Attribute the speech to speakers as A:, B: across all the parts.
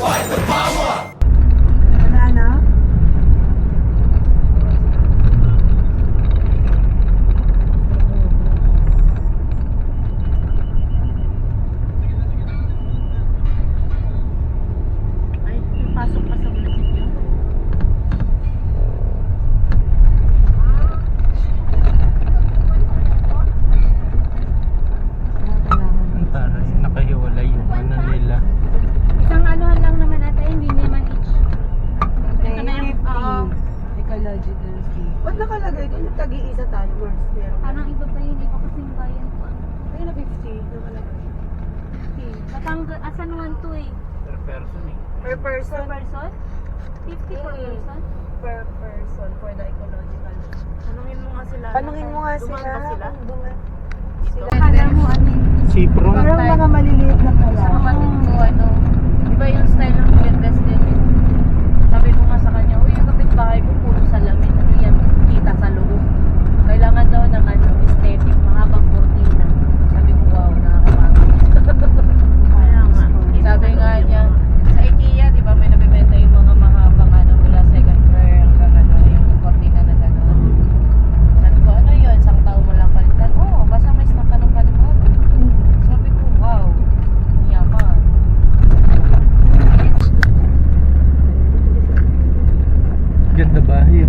A: Wala na?
B: Ay, pasok pa sa munisipyo.
C: Taray, nakahiwalay yung ano nila.
B: Isang anuhan lang naman ata, hindi naman each. Ito na yung,
A: Ecological fee. Ba't nakalagay din? Tag-iisa tayo, Mars. Meron.
B: parang iba pa yun, iba kasing bayan ko.
A: Ayun na 50. Nakalagay.
B: Batanga, San Juan to eh.
C: Per person eh.
A: Per
B: Per
A: person?
B: person? 50 per person?
A: Per person for the ecological.
B: Tanungin mo nga sila.
A: Tanungin mo nga sila.
B: Dumaan ba sila?
A: Sila.
B: Akala mo ano yung
C: Sipron.
A: Parang mga maliliit na pala.
B: sa kapatid ko, ano, iba yung style ng invest din. Sabi ko nga sa kanya, uy, yung kapitbahay ko puro salamin. Ano yan, kita sa loob. Kailangan daw ng ano, aesthetic, mahabang kurtina. Sabi ko, wow, nakakapagod. Kaya nga. Sabi nga niya, sa IKEA, di ba, may nabibenta yung mga mahabang ano, mula second floor hanggang ano, yung kurtina na gano'n. Sabi ko, ano yun, isang taon mo lang palitan? Oo, basta may stock ka ng panimado. Sabi ko, wow, yaman.
C: Ganda bahay.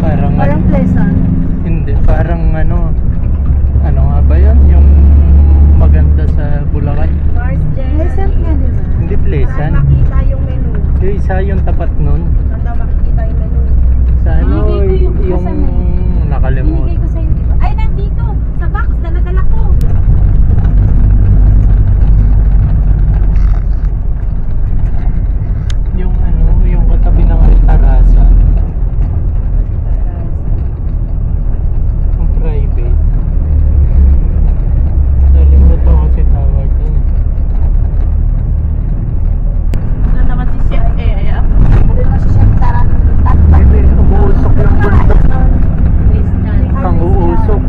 C: Parang
A: Parang pleasant.
C: hindi, parang ano nga ba yun? Yung maganda sa Bulacan.
B: Mars Jen.
A: Pleasant nga, di ba?
C: Hindi pleasant.
A: makita yung menu.
C: Yung isa yung tapat nun.
A: Saan daw makikita yung menu?
C: Sa ano,
B: Binigay ko yung
C: yung
B: kasama.
C: nakalimut.
B: Binigay ko sa'yo, di ba? Ay, nandito! Sa box, dala-dala ko!
C: Yung yung katabi ng Tarasa. Yung private. Nalimutan ko kasi tawag yun.
B: Ano naman si Chef eh, ayan.
A: Ano na si Chef Taran?
C: Hindi, umuusok yung bundok.
B: Please na.
C: Ang uusok.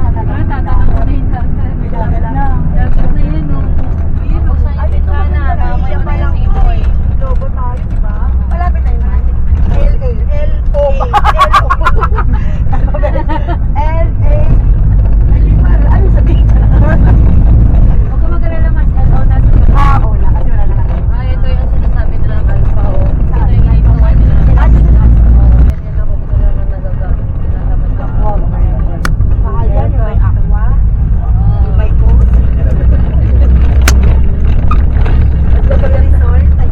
B: Ah, tatanong ko na yung tatay. May dala na. Dapat na yun, no? Ayun, no? Sa
A: Ay, ito
B: na, mamaya
A: yan
B: pa
A: palang
B: yung
A: ito
B: simoy.
A: Logo tayo, di ba? Malapit na yun. L-A. L-O. L-A. Ano sabihin ka na?
B: Huwag ka mag-alala, mas ano, nasa
A: Oo na, kasi wala na lang.
B: Ah, ito yung sinasabi nila Alpha, oh. Ito yung ginagawa nila. Oh, ganyan ako, gusto nila na nagagamit. Tinatamad ka.
A: Mahal yan, yung may aqua,
B: Oh.
A: yung may coat. At kapag resort, ay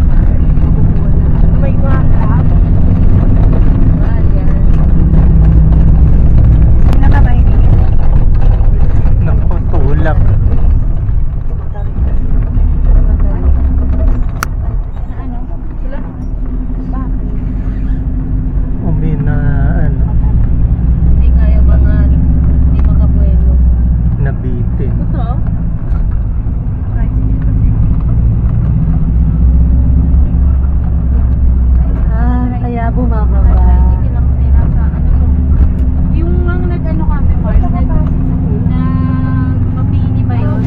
A: may mga crab.
B: Mahal yan.
A: Nakamahinig.
C: Naku, tulak.
B: Na ano? Sila?
A: Bakit?
C: Umina,
B: Hindi kaya mga, hindi makabuelo.
C: nabitin.
B: Totoo?
A: Kaya bumababa.
B: Sige lang sila sa ano yung mga nag-ano kami Mars, mapini ba yun?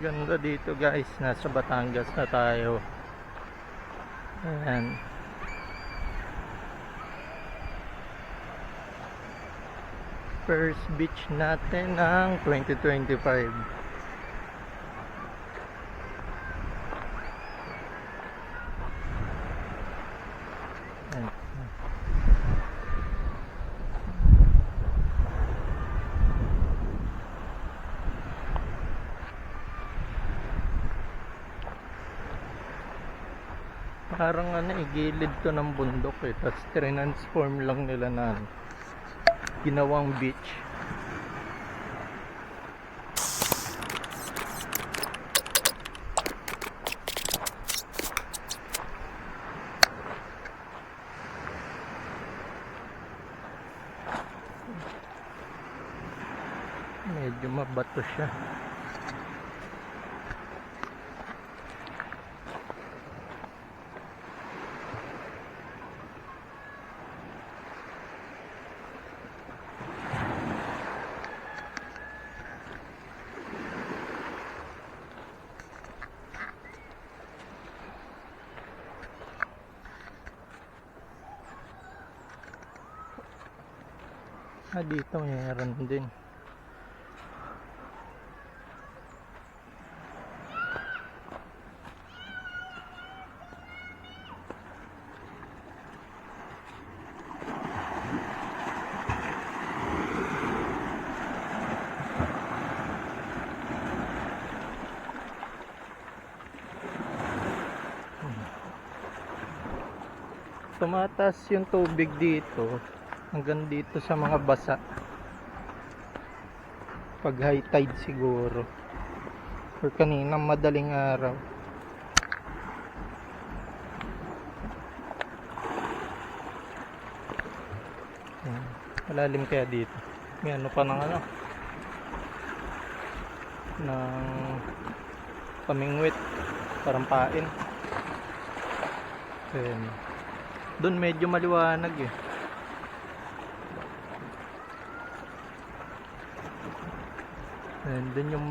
C: Ganda dito guys, nasa Batangas na tayo. Ayan. First beach natin ng 2025. Ayan. Parang ano eh, gilid to ng bundok eh. Tapos transform lang nila na ano, ginawang beach. Medyo mabato siya. Dito mayroon din. Tumataas yung tubig dito hanggang dito sa mga basa pag high tide siguro or kaninang madaling araw. Malalim kaya dito, may ano pa ng ano ng pamingwit, parang pain. Ayan. Doon medyo maliwanag eh. And then yung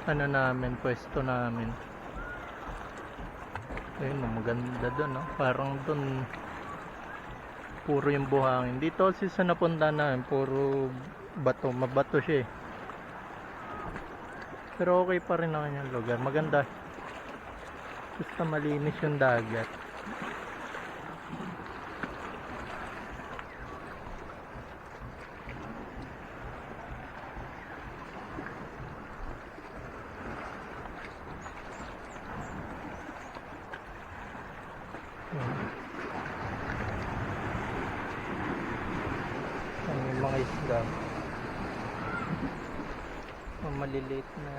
C: ano namin, pwesto namin. Ayun, maganda doon, no? Parang doon puro yung buhangin. Dito kasi sa napunta namin, puro bato, mabato siya eh. Pero okay pa rin naman yung lugar, maganda. Basta malinis yung dagat. Yung mga isda, maliliit na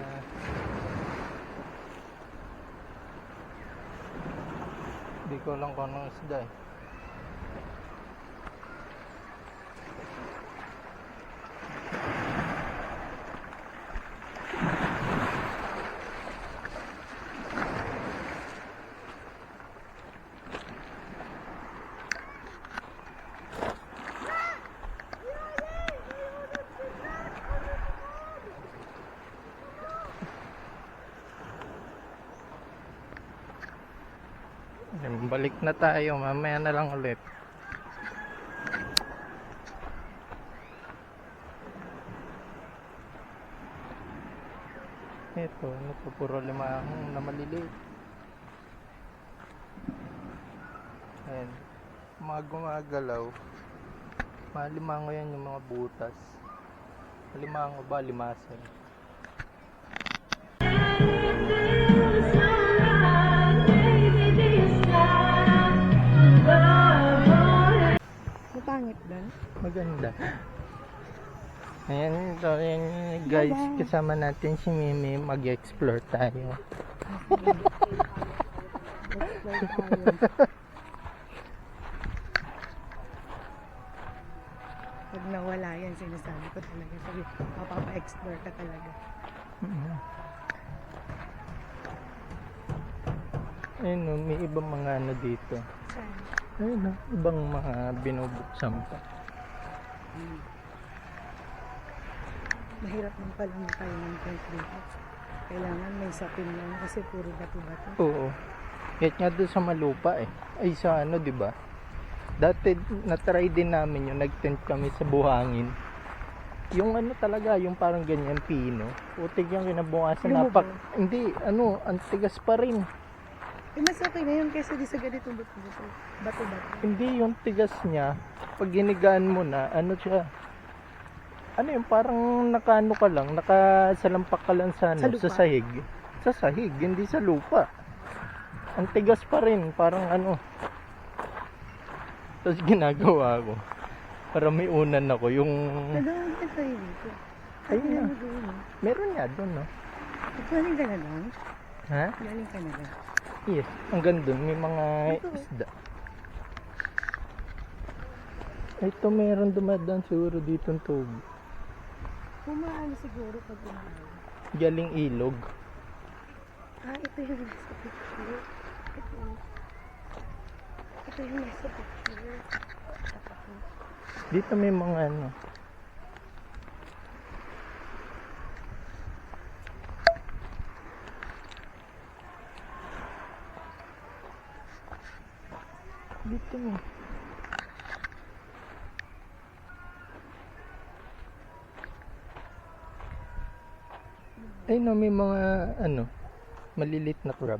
C: hindi ko lang kung anong isda eh. Balik na tayo, mamaya na lang ulit. Ito, ano to, puro limahong na maliliit. Ayan, mga gumagalaw. Mga limango yan, yung mga butas. Limango ba, limasan?
A: Mapangit doon?
C: Maganda. Ayan, ito, ayan, guys, kasama natin si Mimi, mag-explore tayo.
A: Pag nawala yan, sinasabi ko talaga. Sabi, mapapa-explore ka talaga.
C: Ayun, no, may ibang mga ano dito.
A: Saan?
C: Ayun, no, ibang mga binubuksan pa.
A: Mahirap man pala makain ng tent dito. Kailangan may sapin lang kasi puro bato-bato.
C: Oo. Kahit nga doon sa Malupa eh. Ay sa ano, di ba? Dati na-try din namin yung nag-tent kami sa buhangin. Yung ano talaga, yung parang ganyan pino. Utig yung kinabukasan napak. Hindi, ano, ang tigas pa rin.
A: Eh, mas okay na yun kaysa di sa ganitong bato-bato.
C: Hindi yung tigas niya. Pag ginigaan mo na, ano siya? Ano yung parang nakaano ka lang, nakasalampak ka lang sa, ano,
A: Sa lupa?
C: sa sahig. Sa sahig, hindi sa lupa. Ang tigas pa rin, parang ano. Tapos ginagawa ko. Para may unan ako, yung...
A: Nagawin ka tayo dito.
C: Ayun na.
A: Ano gawin mo?
C: Meron nga doon, no?
A: Galing ka na lang?
C: Ha?
A: Galing ka na lang?
C: Yes, hanggang doon, may mga
A: Ito.
C: isda. Ito meron dumadaan siguro dito ng tubig.
A: Kumaano siguro pag umaano.
C: Galing ilog.
A: Ito yung nasa picture. Ito yung nasa picture.
C: Dito may mga ano. Dito mo. Ay no, may mga ano, malilit na crab.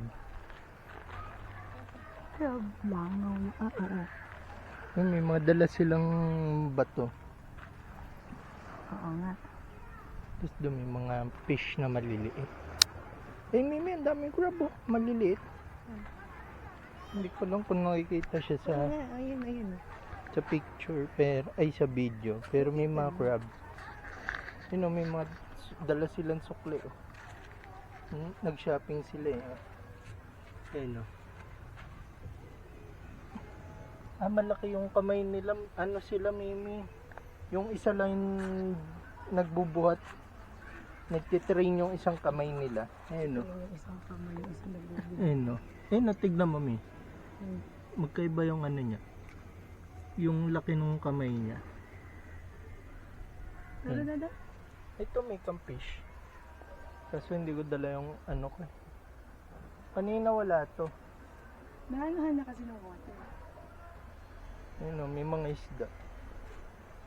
A: Crab lang. Oo.
C: Ay, may mga dala silang bato.
A: Oo nga.
C: Tapos doon may mga fish na maliliit. Eh, may ang daming crab oh, maliliit. Hindi ko lang kung nakikita siya sa
A: Ayun.
C: sa picture pero ay sa video, pero may mga crab. You know, may mga dala silang sukli oh. Nag-shopping sila eh. Ayun oh. Malaki yung kamay nila. Ano sila, Mimi? Yung isa lang nagbubuhat. Nagtitrain yung isang kamay nila. Ayun oh.
A: Yung isang kamay, yung isang nagbubuhat.
C: Ayun oh. Ayun oh, tignan mo, Mi. Magkaiba yung ano niya. Yung laki ng kamay niya.
A: Ano?
C: Ito may camfish. Kaso hindi ko dala yung ano ko. Kanina wala to.
A: Nahanuhan na kasi ng water.
C: Ayun o, may mga isda.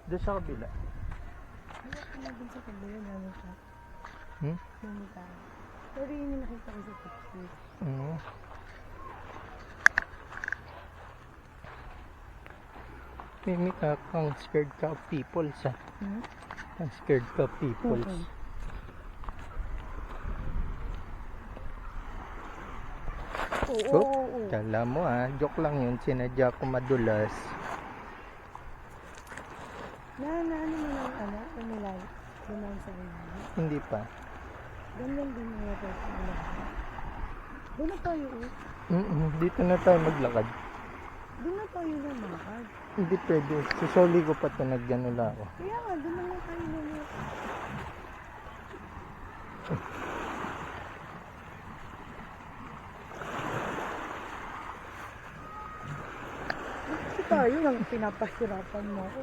C: Doon sa kabila.
A: Ayaw ko na dun sa kabila namin siya. Namin tayo. Pero yun yung nakita ko sa picture.
C: Ano? Mimi ka kang scared ka of people sa. Kang scared ka of people.
A: Oo.
C: Kala mo joke lang yun. Sinadya ko madulas.
A: Ano mo ng umilay? Duman sa ilalim.
C: Hindi pa.
A: Ganyan din mga person na. Doon na tayo
C: Dito na tayo maglakad.
A: Doon na tayo lumakad.
C: Hindi pwede. Susoli ko pa ito. Nagganula ako.
A: Kaya nga, doon na tayo lumakad. Kasi tayo lang pinapahirapan mo ako.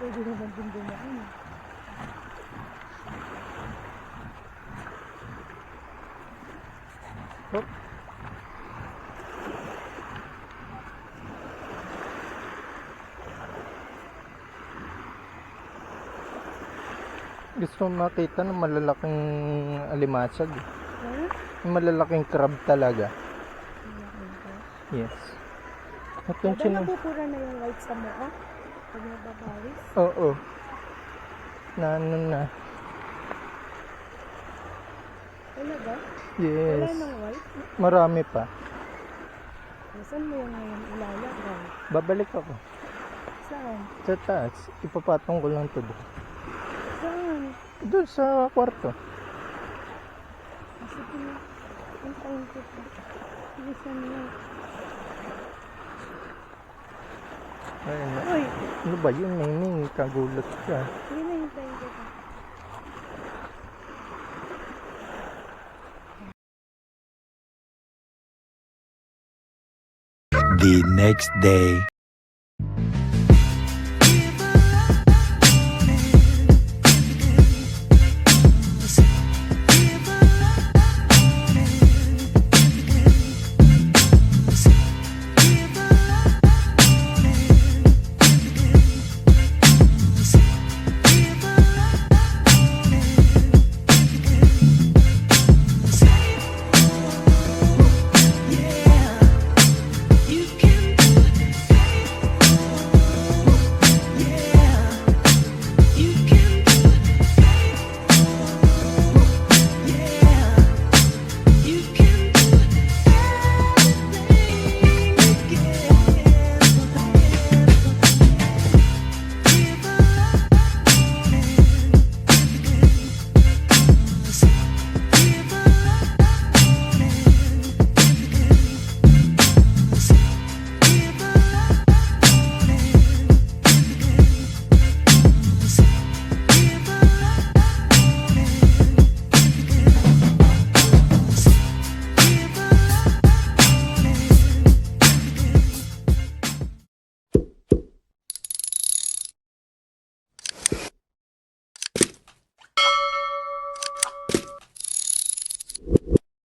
A: Pwede naman din dumaan.
C: Hop. Gusto mo makita ng malalaking alimasag. Yung malalaking crab talaga. Yes. At yung
A: Diba nabupura na yung white sa mukha? Pag nababawis?
C: Oo. Na ano na.
A: Talaga?
C: Yes.
A: Wala nang white?
C: Marami pa.
A: Saan mo yung ngayon ilalagay?
C: Babalik ako.
A: Saan?
C: Sa taas. Ipapatong ko lang ito doon.
A: Saan?
C: Doon sa kwarto.
A: Sige na. Antayin ko pa. Bilisan mo.
C: Ayun na.
A: Uy!
C: Ano ba yun? May kagulat ka.
A: Sige na, hintayin ko pa.
D: The next day.